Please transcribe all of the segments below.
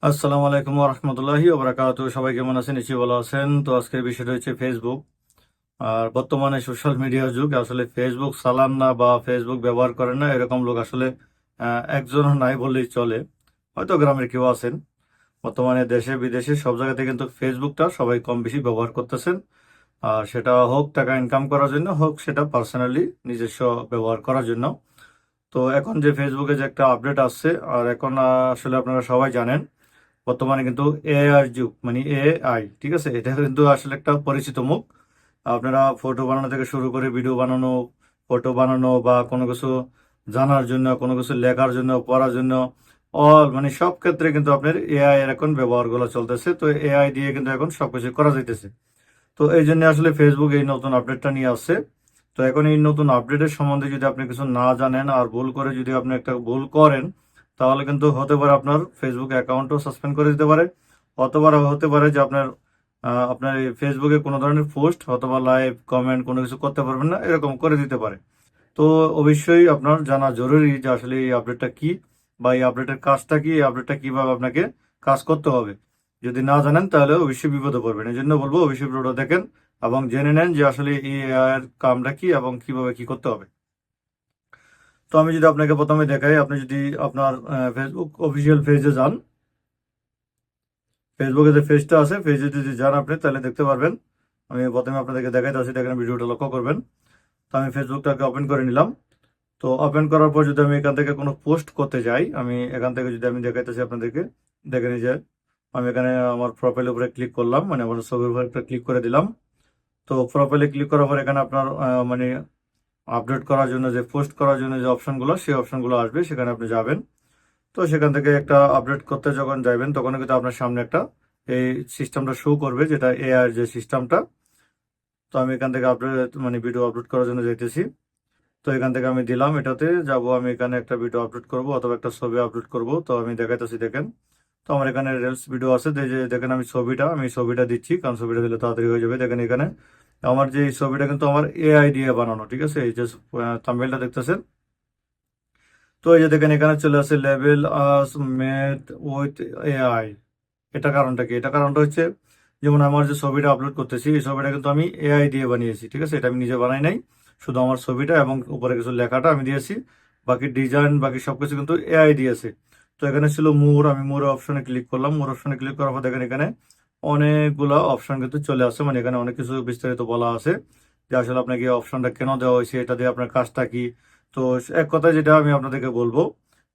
আসসালামু আলাইকুম রহমতুল্লাহি ওবরাকাতুহু। সবাই কেমন আছেন? নিশ্চয়ই ভালো আছেন। তো আজকের বিষয়টা হচ্ছে ফেসবুক। আর বর্তমানে সোশ্যাল মিডিয়ার যুগ। আসলে ফেসবুক চালান না বা ফেসবুক ব্যবহার করেন না এরকম লোক আসলে একজনও নাই বললেই চলে। হয়তো গ্রামের কেউ আছেন। বর্তমানে দেশে বিদেশে সব জায়গাতে কিন্তু ফেসবুকটা সবাই কম বেশি ব্যবহার করতেছেন। আর সেটা হোক টাকা ইনকাম করার জন্য, হোক সেটা পার্সোনালি নিজস্ব ব্যবহার করার জন্য। তো এখন যে ফেসবুকে যে একটা আপডেট আসছে, আর এখন আসলে আপনারা সবাই জানেন বর্তমানে কিন্তু এআই যুগ, মানে এআই, ঠিক আছে, এটা কিন্তু আসলে একটা পরিচিত মুখ। আপনারা ফটো বানানো থেকে শুরু করে ভিডিও বানানো, ফটো বানানো বা কোনো কিছু জানার জন্য, কোনো কিছু লেখার জন্য, পড়ার জন্য, মানে সব ক্ষেত্রে কিন্তু আপনার এআই এর এখন ব্যবহারগুলো চলতেছে। তো এআই দিয়ে কিন্তু এখন সবকিছু করা যাইতেছে। তো এই জন্য আসলে ফেসবুক এই নতুন আপডেটটা নিয়ে আসছে। তো এখন এই নতুন আপডেটের সম্বন্ধে যদি আপনি কিছু না জানেন আর ভুল করে যদি আপনি একটা ভুল করেন, তাহলে কিন্তু হতে পারে আপনার ফেসবুক অ্যাকাউন্টও সাসপেন্ড করে দিতে পারে। অথবা হতে পারে যে আপনার এই ফেসবুকে কোনো ধরনের পোস্ট অথবা লাইভ কমেন্ট কোনো কিছু করতে পারবেন না, এরকম করে দিতে পারে। তো অবশ্যই আপনার জানা জরুরি যে আসলে এই আপডেটটা কি, বা এই আপডেটের কাজটা কি, এই আপডেটটা কিভাবে আপনাকে কাজ করতে হবে। যদি না জানেন তাহলে অবশ্যই বিপদে পড়বেন। এই জন্য বলবো অবশ্যই ভিডিওটা দেখেন এবং জেনে নেন যে আসলে এই এআই এর কামটা কি এবং কিভাবে কি করতে হবে। তো আমি যদি আপনাকে প্রথমে দেখাই, আপনি যদি আপনার ফেসবুক অফিসিয়াল পেজে যান, ফেসবুকে যে পেজটা আছে পেজে যদি যান আপনি তাহলে দেখতে পারবেন। আমি প্রথমে আপনাদেরকে দেখাইতে আসি, দেখেন ভিডিওটা লক্ষ্য করবেন। তো আমি ফেসবুকটাকে ওপেন করে নিলাম। তো ওপেন করার পর যদি আমি এখান থেকে কোনো পোস্ট করতে যাই, আমি এখান থেকে যদি আমি দেখাইতেছি আপনাদেরকে, দেখেন এই যে আমি এখানে আমার প্রোফাইলের উপরে ক্লিক করলাম, মানে আমার ছবির উপরে একটা ক্লিক করে দিলাম। তো প্রোফাইলে ক্লিক করার পর এখানে আপনার মানে আপডেট করার জন্য যে পোস্ট করার জন্য যে অপশনগুলো, সেই অপশনগুলো আসবে, সেখানে আপনি যাবেন। তো সেখান থেকে একটা আপডেট করতে যখন যাবেন তখন কিন্তু আপনার সামনে একটা এই সিস্টেমটা শো করবে, যেটা এআই এর যে সিস্টেমটা। তো আমি এখান থেকে আপডেট মানে ভিডিও আপলোড করার জন্য যাইতেছি। তো এখান থেকে আমি দিলাম, এটাতে যাব, আমি এখানে একটা ভিডিও আপলোড করব অথবা একটা ছবি আপলোড করব। তো আমি দেখাইতেছি, দেখেন। তো আমার এখানে রিলস ভিডিও আছে, তো এই যে দেখেন আমি ছবিটা দিচ্ছি, কারণ ছবিটা দিলে তাড়াতাড়ি হয়ে যাবে। দেখেন এখানে আমার যে এই ছবিটা কিন্তু আমার এআই দিয়ে বানানো, ঠিক আছে। এই যে থাম্বনেলটা দেখতেছেন, তো এই যে দেখেন এখানে চলে আসে level us made with AI. এটা কারণটা কি? এটা কারণটা হচ্ছে, যেমন আমার যে ছবিটা আপলোড করতেছি, এই ছবিটা কিন্তু আমি এআই দিয়ে বানিয়েছি, ঠিক আছে। এটা আমি নিজে বানাই নাই, শুধু আমার ছবিটা এবং উপরে কিছু লেখাটা আমি দিয়েছি। বাকি ডিজাইন বাকি সবকিছু কিন্তু এআই দিয়েছে। তো এখানে ছিল মোর, আমি মোর অপশনে ক্লিক করলাম। মোর অপশনে ক্লিক করার পর দেখেন এখানে অনেকগুলা অপশন কিন্তু চলে আসে, মানে এখানে অনেক কিছু বিস্তারিত বলা আছে যে আসলে আপনাকে এই অপশনটা কেন দেওয়া হয়েছে, এটা দিয়ে আপনার কাজটা কি। তো এক কথায় যেটা আমি আপনাদেরকে বলবো,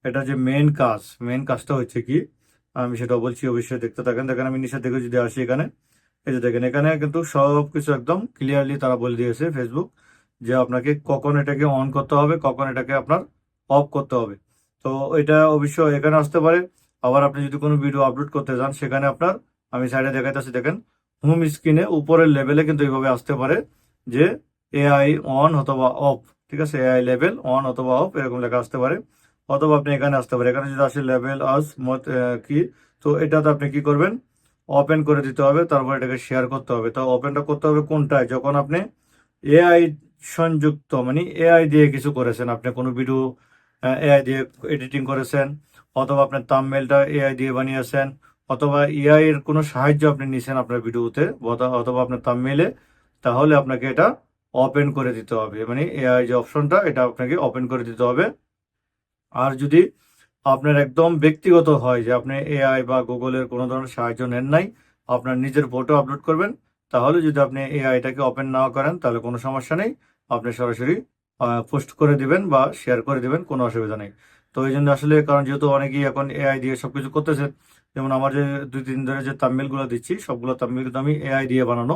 এটা যে মেন কাজটা হচ্ছে কি, আমি সেটা বলছি, অবশ্যই দেখতে থাকেন। দেখেন আমি নিচের দিকে যদি আসি, এখানে এই যে দেখেন এখানে কিন্তু সব কিছু একদম ক্লিয়ারলি তারা বলে দিয়েছে ফেসবুক, যে আপনাকে কখন এটাকে অন করতে হবে, কখন এটাকে আপনার অফ করতে হবে। তো এটা অবশ্যই এখানে আসতে পারে। আবার আপনি যদি কোনো ভিডিও আপলোড করতে যান, সেখানে আপনার, আমি সাইডে দেখাইতেছি, দেখেন হোম স্ক্রিনে উপরের লেভেলে কিন্তু এইভাবে আসতে পারে যে এআই অন অথবা অফ, ঠিক আছে। এআই লেভেল অন অথবা অফ এরকম লেখা আসতে পারে। অথবা আপনি এখানে আসতে পারে, এখানে যদি আসে লেভেল আস মত কি, তো এটাতে আপনি কি করবেন, ওপেন করে দিতে হবে, তারপর এটাকে শেয়ার করতে হবে। তো ওপেনটা করতে হবে কোনটায়, যখন আপনি এআই সংযুক্ত, মানে এআই দিয়ে কিছু করেছেন, আপনি কোনো ভিডিও এআই দিয়ে এডিটিং করেছেন, অথবা আপনার থাম্বনেলটা এআই দিয়ে বানিয়েছেন, অথবা এআই এর কোনো সাহায্য আপনি নিছেন আপনার ভিডিওতে অথবা আপনার থাম্বনেলে, তাহলে আপনাকে এটা ওপেন করে দিতে হবে, মানে এআই যে অপশনটা এটা আপনাকে ওপেন করে দিতে হবে। আর যদি আপনার একদম ব্যক্তিগত হয় যে আপনি এআই বা গুগলের কোনো ধরনের সাহায্য নেন নাই, আপনার নিজের ফটো আপলোড করবেন, তাহলে যদি আপনি এআইটাকে ওপেন না করেন তাহলে কোনো সমস্যা নেই, আপনি সরাসরি পোস্ট করে দিবেন বা শেয়ার করে দিবেন, কোনো অসুবিধা নেই। তো এই জন্য আসলে, কারণ যেহেতু অনেকেই এখন এআই দিয়ে সবকিছু করতেছে, যেমন আমার যে 2-3 ধরে যে থাম্বনেলগুলো দিচ্ছি, সবগুলো থাম্বনেল কিন্তু আমি এআই দিয়ে বানানো।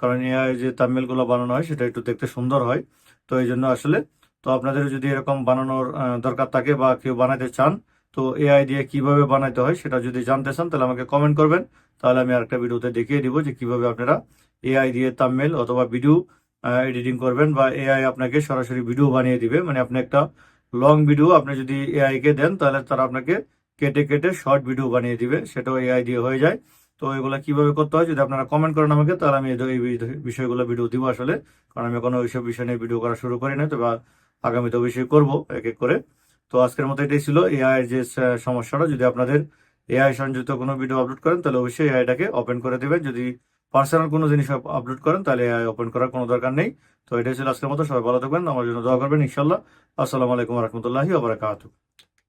কারণ এআই যে থাম্বনেলগুলো বানানো হয় সেটা একটু দেখতে সুন্দর হয়। তো এই জন্য আসলে, তো আপনাদের যদি এরকম বানানোর দরকার থাকে বা কেউ বানাতে চান, তো এআই দিয়ে কিভাবে বানাইতে হয় সেটা যদি জানতে চান তাহলে আমাকে কমেন্ট করবেন। তাহলে আমি আরেকটা ভিডিওতে দেখিয়ে দিব যে কিভাবে আপনারা এআই দিয়ে থাম্বনেল অথবা ভিডিও এডিটিং করবেন, বা এআই আপনাকে সরাসরি ভিডিও বানিয়ে দিবে। মানে আপনি একটা লং ভিডিও আপনি যদি এআই কে দেন, তাহলে তারা আপনাকে কেটে কেটে শর্ট ভিডিও বানিয়ে দিবে, সেটাও এআই দিয়ে হয়ে যায়। তো এগুলো কিভাবে করতে হয় যদি আপনারা কমেন্ট করেন আমাকে, তাহলে আমি এই বিষয়গুলো ভিডিও দিব আসলে। কারণ আমি কোনো ওইসব বিষয় নিয়ে ভিডিও করা শুরু করি না, তবে আগামীতে অবশ্যই করবো এক এক করে। তো আজকের মতো এটাই ছিল এআই এর যে সমস্যাটা। যদি আপনাদের এআই সংযুক্ত কোনো ভিডিও আপলোড করেন তাহলে অবশ্যই এআইটাকে ওপেন করে দিবেন। যদি পার্সোনাল কোনো জিনিস আপলোড করেন তাহলে এআই ওপেন করার কোনো দরকার নেই। তো এটাই ছিল আজকের মতো, সবাই ভালো থাকবেন, আমার জন্য দোয়া করবেন ইনশাল্লাহ। আসসালামু আলাইকুম রহমতুল্লাহি ওয়া বারাকাতুহু।